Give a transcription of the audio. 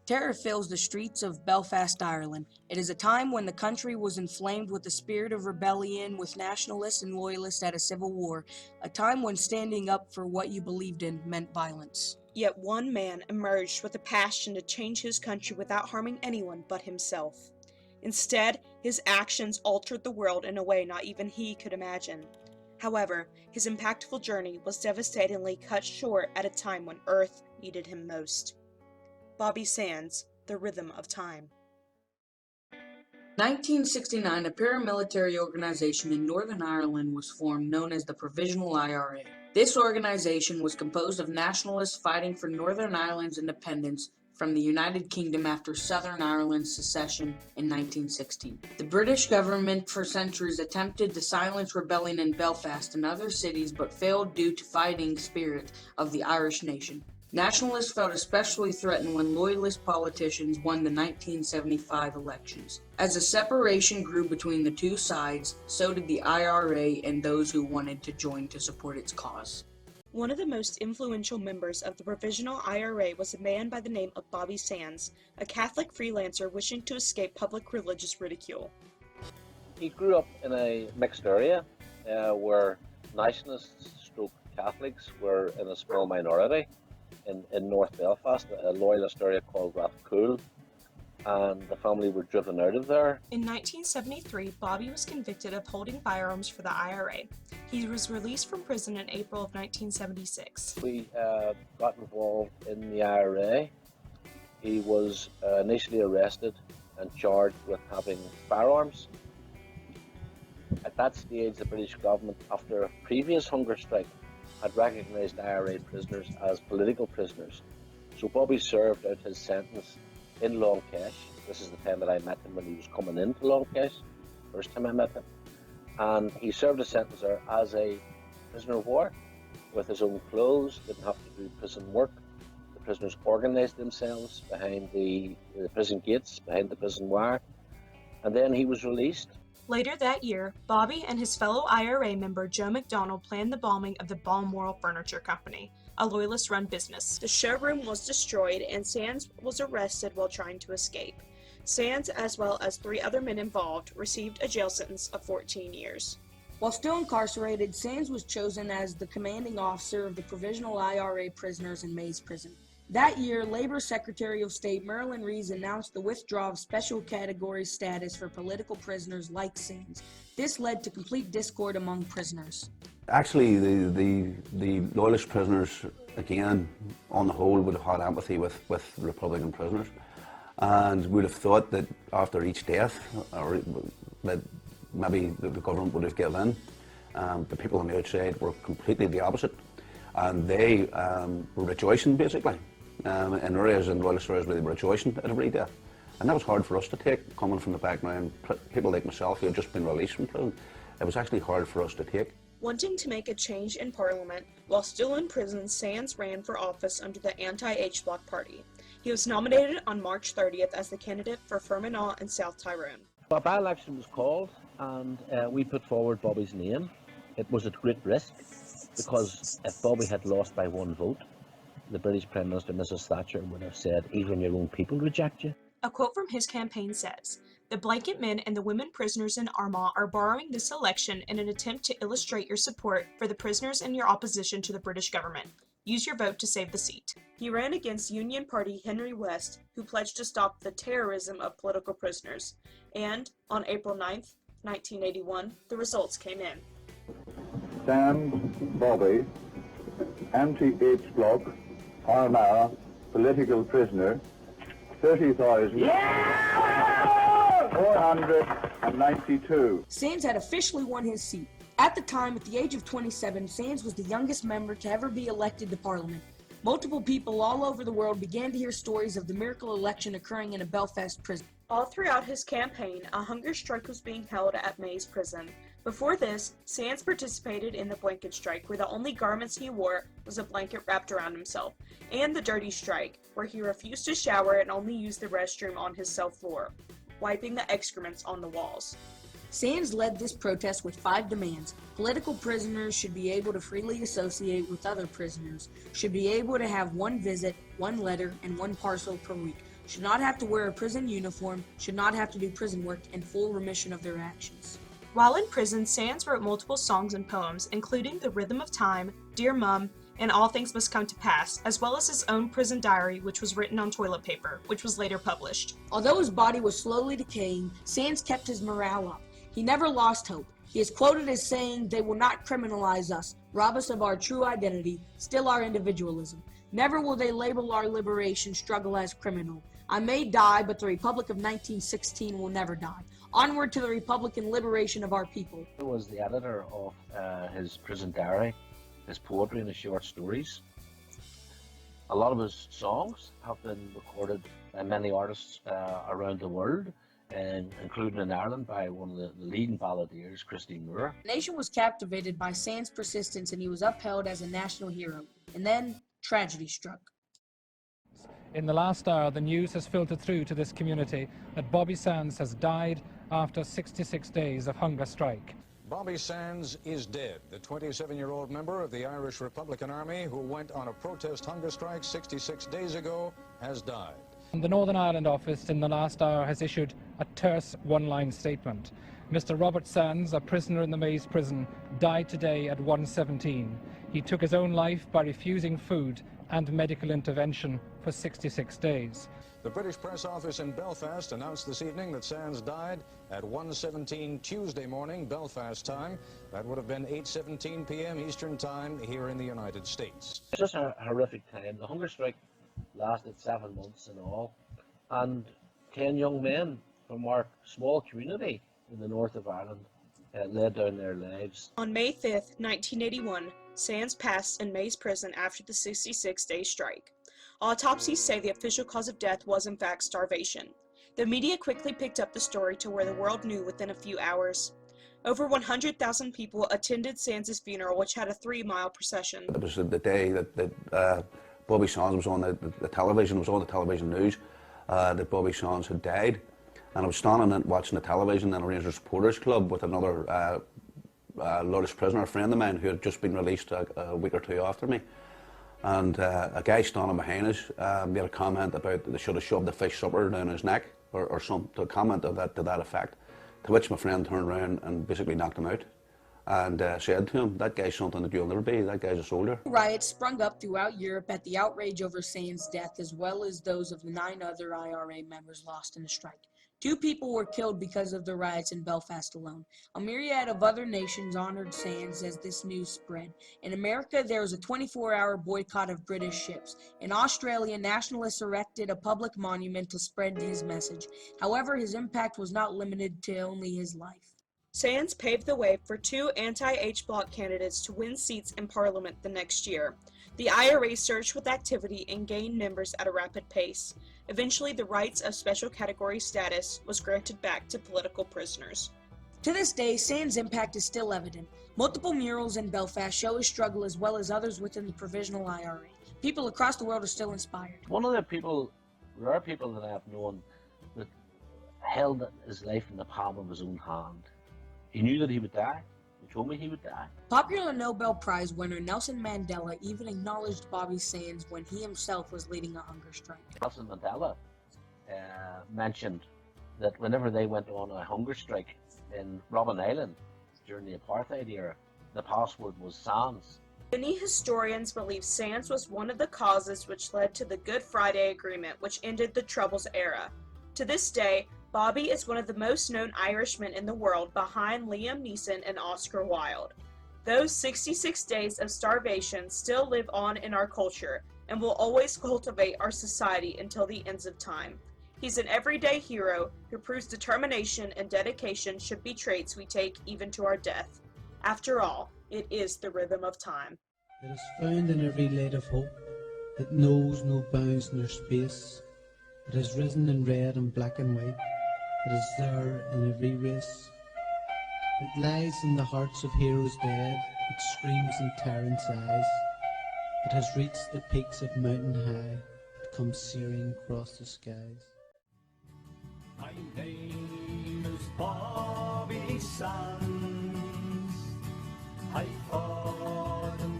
Terror fills the streets of Belfast, Ireland. It is a time when the country was inflamed with the spirit of rebellion, with nationalists and loyalists at a civil war, a time when standing up for what you believed in meant violence. Yet one man emerged with a passion to change his country without harming anyone but himself. Instead, his actions altered the world in a way not even he could imagine. However, his impactful journey was devastatingly cut short at a time when Earth needed him most. Bobby Sands, The Rhythm of Time. 1969, a paramilitary organization in Northern Ireland was formed known as the Provisional IRA. This organization was composed of nationalists fighting for Northern Ireland's independence from the United Kingdom after Southern Ireland's secession in 1916. The British government for centuries attempted to silence rebellion in Belfast and other cities but failed due to fighting spirit of the Irish nation. Nationalists felt especially threatened when loyalist politicians won the 1975 elections. As the separation grew between the two sides, so did the IRA and those who wanted to join to support its cause. One of the most influential members of the Provisional IRA was a man by the name of Bobby Sands, a Catholic freelancer wishing to escape public religious ridicule. He grew up in a mixed area where nationalists / Catholics were in a small minority. In North Belfast, a loyalist area called Rathcoole, and the family were driven out of there. In 1973, Bobby was convicted of holding firearms for the IRA. He was released from prison in April of 1976. We got involved in the IRA. He was initially arrested and charged with having firearms. At that stage, the British government, after a previous hunger strike, had recognised IRA prisoners as political prisoners. So Bobby served out his sentence in Laken. This is the time that I met him when he was coming into Laken, first time I met him. And he served his sentence there as a prisoner of war, with his own clothes, didn't have to do prison work. The prisoners organised themselves behind the prison gates, behind the prison wire, and then he was released. Later that year, Bobby and his fellow IRA member Joe McDonald planned the bombing of the Balmoral Furniture Company, a loyalist-run business. The showroom was destroyed and Sands was arrested while trying to escape. Sands, as well as 3 other men involved, received a jail sentence of 14 years. While still incarcerated, Sands was chosen as the commanding officer of the Provisional IRA prisoners in Mays Prison. That year, Labor Secretary of State Merlin Rees announced the withdrawal of special category status for political prisoners like Sands. This led to complete discord among prisoners. Actually, the loyalist prisoners, again, on the whole, would have had empathy with Republican prisoners, and would have thought that after each death, or that maybe the government would have given in. The people on the outside were completely the opposite, and they were rejoicing, basically. In areas, in loyalist areas, where they were rejoicing at every death. And that was hard for us to take, coming from the background, people like myself who had just been released from prison. It was actually hard for us to take. Wanting to make a change in Parliament, while still in prison, Sands ran for office under the anti-H Bloc party. He was nominated on March 30th as the candidate for Fermanagh and South Tyrone. A by-election was called, and we put forward Bobby's name. It was at great risk, because if Bobby had lost by 1 vote, the British Prime Minister, Mrs. Thatcher, would have said, even your own people reject you. A quote from his campaign says, "The blanket men and the women prisoners in Armagh are borrowing this election in an attempt to illustrate your support for the prisoners and your opposition to the British government. Use your vote to save the seat." He ran against Union Party Henry West, who pledged to stop the terrorism of political prisoners. And on April 9th, 1981, the results came in. Sands, Bobby, anti-H Bloc, Armagh, political prisoner, 30,492. Sands had officially won his seat. At the time, at the age of 27, Sands was the youngest member to ever be elected to Parliament. Multiple people all over the world began to hear stories of the miracle election occurring in a Belfast prison. All throughout his campaign, a hunger strike was being held at Mays Prison. Before this, Sands participated in the blanket strike, where the only garments he wore was a blanket wrapped around himself, and the dirty strike, where he refused to shower and only used the restroom on his cell floor, wiping the excrements on the walls. Sands led this protest with 5 demands. Political prisoners should be able to freely associate with other prisoners, should be able to have 1 visit, 1 letter, and 1 parcel per week. should not have to wear a prison uniform, should not have to do prison work, and full remission of their actions. While in prison, Sands wrote multiple songs and poems, including The Rhythm of Time, Dear Mum, and All Things Must Come to Pass, as well as his own prison diary, which was written on toilet paper, which was later published. Although his body was slowly decaying, Sands kept his morale up. He never lost hope. He is quoted as saying, "They will not criminalize us, rob us of our true identity, still our individualism. Never will they label our liberation struggle as criminal. I may die, but the Republic of 1916 will never die. Onward to the Republican liberation of our people." He was the editor of his prison diary, his poetry and his short stories. A lot of his songs have been recorded by many artists around the world, and including in Ireland by one of the leading balladeers, Christy Moore. The nation was captivated by Sands' persistence and he was upheld as a national hero. And then, tragedy struck. In the last hour, the news has filtered through to this community that Bobby Sands has died after 66 days of hunger strike. Bobby Sands is dead. The 27-year-old member of the Irish Republican Army who went on a protest hunger strike 66 days ago has died. And the Northern Ireland office in the last hour has issued a terse one-line statement. Mr. Robert Sands, a prisoner in the Maze prison, died today at 1:17. He took his own life by refusing food and medical intervention for 66 days. The British Press Office in Belfast announced this evening that Sands died at 1:17 Tuesday morning, Belfast time. That would have been 8:17 p.m. Eastern time here in the United States. It's just a horrific time. The hunger strike lasted 7 months in all, and 10 young men from our small community in the north of Ireland laid down their lives. On May 5th, 1981, Sands passed in Maze prison after the 66-day strike. Autopsies say the official cause of death was in fact starvation. The media quickly picked up the story to where the world knew within a few hours. Over 100,000 people attended Sands' funeral, which had a 3-mile procession. It was the day that Bobby Sands was on the television, was on the television news, that Bobby Sands had died. And I was standing and watching the television in a Rangers Supporters Club with another Loyalist prisoner, a friend of mine who had just been released a week or two after me. And a guy standing behind us made a comment about they should have shoved the fish supper down his neck or some comment of that, to that effect. To which my friend turned around and basically knocked him out and said to him, "That guy's something that you'll never be, that guy's a soldier." Riots sprung up throughout Europe at the outrage over Sands' death, as well as those of the 9 other IRA members lost in the strike. 2 people were killed because of the riots in Belfast alone. A myriad of other nations honored Sands as this news spread. In America, there was a 24-hour boycott of British ships. In Australia, nationalists erected a public monument to spread his message. However, his impact was not limited to only his life. Sands paved the way for 2 anti-H Bloc candidates to win seats in Parliament the next year. The IRA surged with activity and gained members at a rapid pace. Eventually, the rights of special category status was granted back to political prisoners. To this day, Sands' impact is still evident. Multiple murals in Belfast show his struggle as well as others within the Provisional IRA. People across the world are still inspired. One of the rare people that I've known that held his life in the palm of his own hand. He knew that he would die. He told me he would die. Popular Nobel Prize winner Nelson Mandela even acknowledged Bobby Sands when he himself was leading a hunger strike. Nelson Mandela mentioned that whenever they went on a hunger strike in Robben Island during the apartheid era, the password was Sands. Many historians believe Sands was one of the causes which led to the Good Friday Agreement, which ended the Troubles era. To this day, Bobby is one of the most known Irishmen in the world behind Liam Neeson and Oscar Wilde. Those 66 days of starvation still live on in our culture and will always cultivate our society until the ends of time. He's an everyday hero who proves determination and dedication should be traits we take even to our death. After all, it is the rhythm of time. It is found in every light of hope. It knows no bounds nor space. It has risen in red and black and white. It is there in every race. It lies in the hearts of heroes dead. It screams in tyrants' eyes. It has reached the peaks of mountain high. It comes searing across the skies. My name is Bobby Sands. I fought in